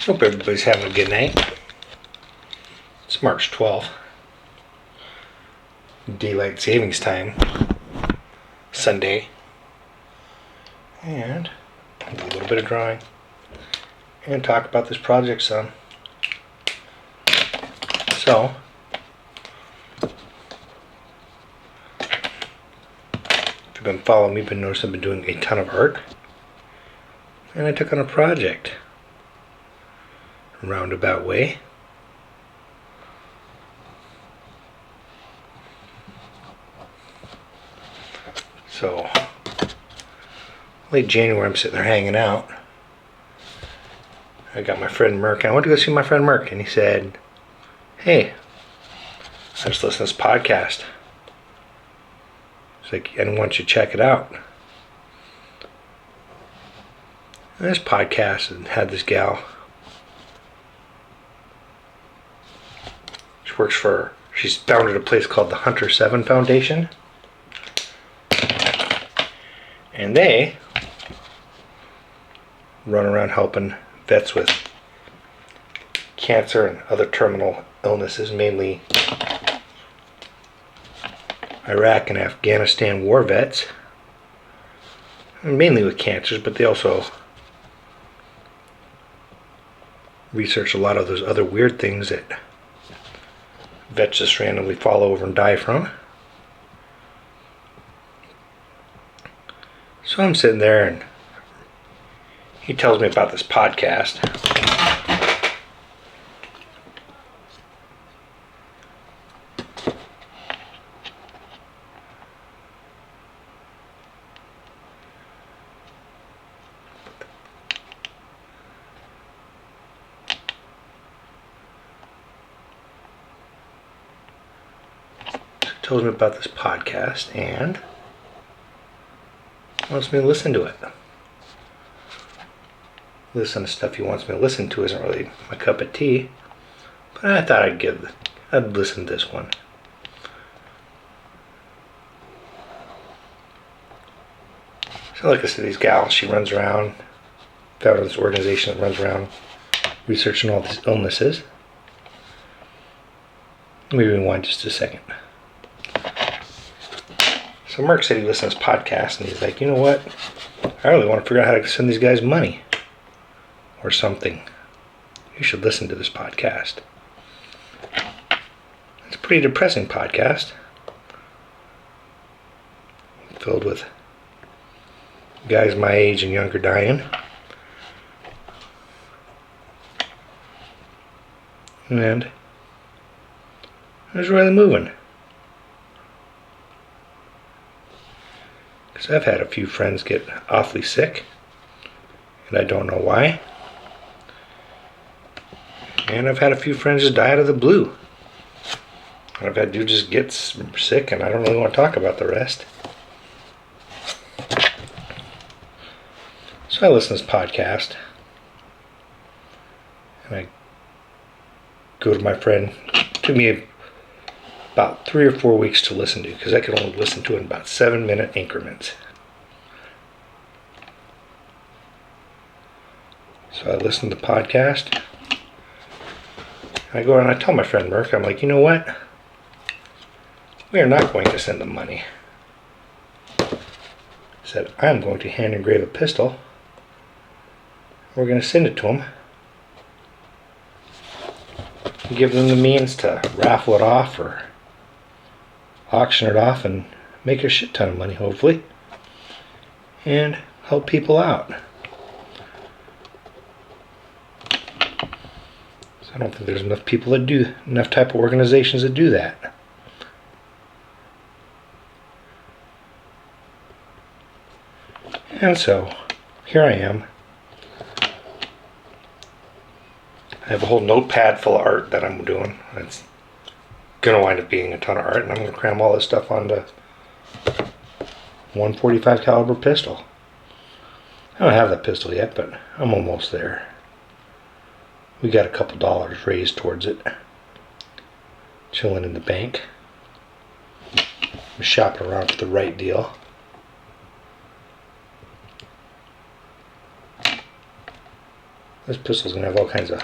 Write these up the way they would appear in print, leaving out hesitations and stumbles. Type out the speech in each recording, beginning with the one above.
Hope everybody's having a good night. It's March 12th. Daylight savings time. Sunday. And I'll do a little bit of drawing. And talk about this project some. So, if you've been following me, you've been noticing I've been doing a ton of art. And I took on a project. Roundabout way. So, late January, I'm sitting there hanging out. I got my friend Merck. I went to go see my friend Merck, and he said, "Hey, I just listened to this podcast. It's like, I want you to check it out." And this podcast had this gal. She's founded a place called the Hunter 7 Foundation. And they run around helping vets with cancer and other terminal illnesses, mainly Iraq and Afghanistan war vets. And mainly with cancers, but they also research a lot of those other weird things that vets just randomly fall over and die from. So I'm sitting there and he tells me about this podcast. Tells me about this podcast and wants me to listen to it. Listen to stuff he wants me to listen to isn't really my cup of tea, but I thought I'd listen to this one. So like I said, these gals, she runs around, founded this organization that runs around researching all these illnesses. Let me rewind just a second. So Merck said he listened to this podcast and he's like, you know what? I really want to figure out how to send these guys money or something. You should listen to this podcast. It's a pretty depressing podcast. Filled with guys my age and younger dying. And it was really moving. Because I've had a few friends get awfully sick, and I don't know why. And I've had a few friends just die out of the blue. And I've had dudes just get sick, and I don't really want to talk about the rest. So I listen to this podcast, and I go to my friend. It took me about 3 or 4 weeks to listen to, because I could only listen to it in about 7-minute increments. So I listen to the podcast. I go and I tell my friend Merck, I'm like, you know what? We are not going to send them money. I said, I'm going to hand engrave a pistol. We're going to send it to them. Give them the means to raffle it off or auction it off and make a shit ton of money, hopefully, and help people out. So I don't think there's enough people that do, enough type of organizations that do that. And so here I am. I have a whole notepad full of art that I'm doing. It's gonna wind up being a ton of art, and I'm gonna cram all this stuff onto 145 caliber pistol. I don't have that pistol yet, but I'm almost there. We got a couple dollars raised towards it, chilling in the bank. I'm shopping around for the right deal. This pistol's gonna have all kinds of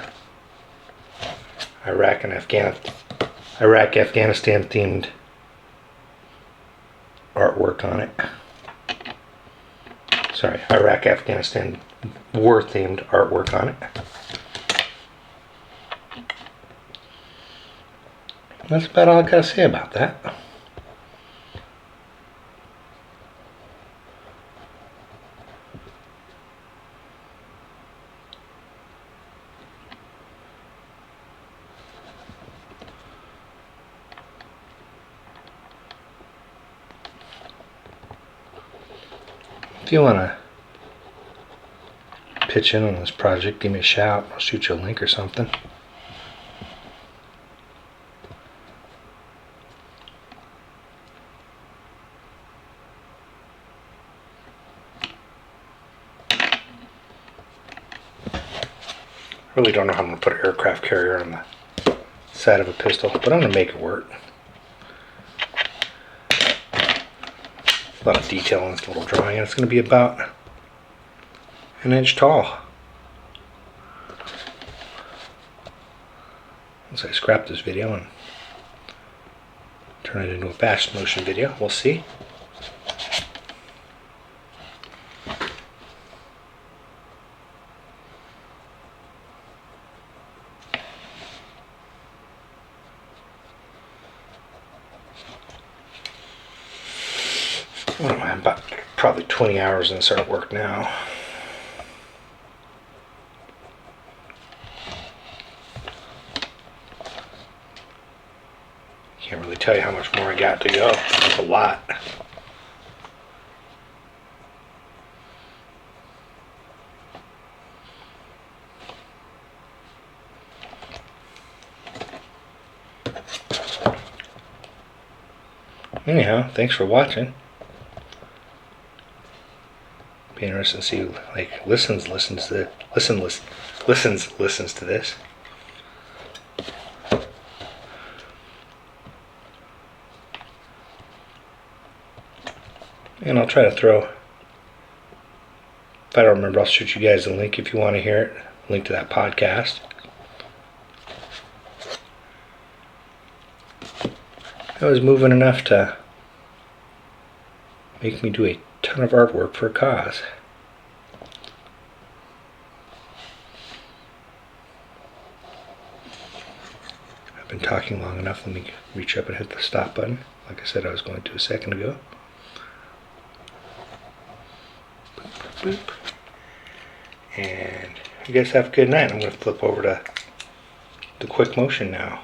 Iraq, Afghanistan themed artwork on it. Sorry, Iraq, Afghanistan war themed artwork on it. That's about all I gotta say about that. If you want to pitch in on this project, give me a shout. I'll shoot you a link or something. Really don't know how I'm going to put an aircraft carrier on the side of a pistol, but I'm going to make it work. A lot of detail in this little drawing, and it's going to be about an inch tall. Once I scrap this video and turn it into a fast motion video, we'll see. I'm about probably 20 hours in this artwork now. Can't really tell you how much more I got to go. It's a lot. Anyhow, thanks for watching. Be interested to see who listens to this. And I'll try to throw, if I don't remember, I'll shoot you guys a link if you want to hear it. Link to that podcast. That was moving enough to make me do a ton of artwork for a cause. I've been talking long enough. Let me reach up and hit the stop button, like I said I was going to a second ago. Boop, boop. And you guys have a good night. I'm going to flip over to the quick motion now.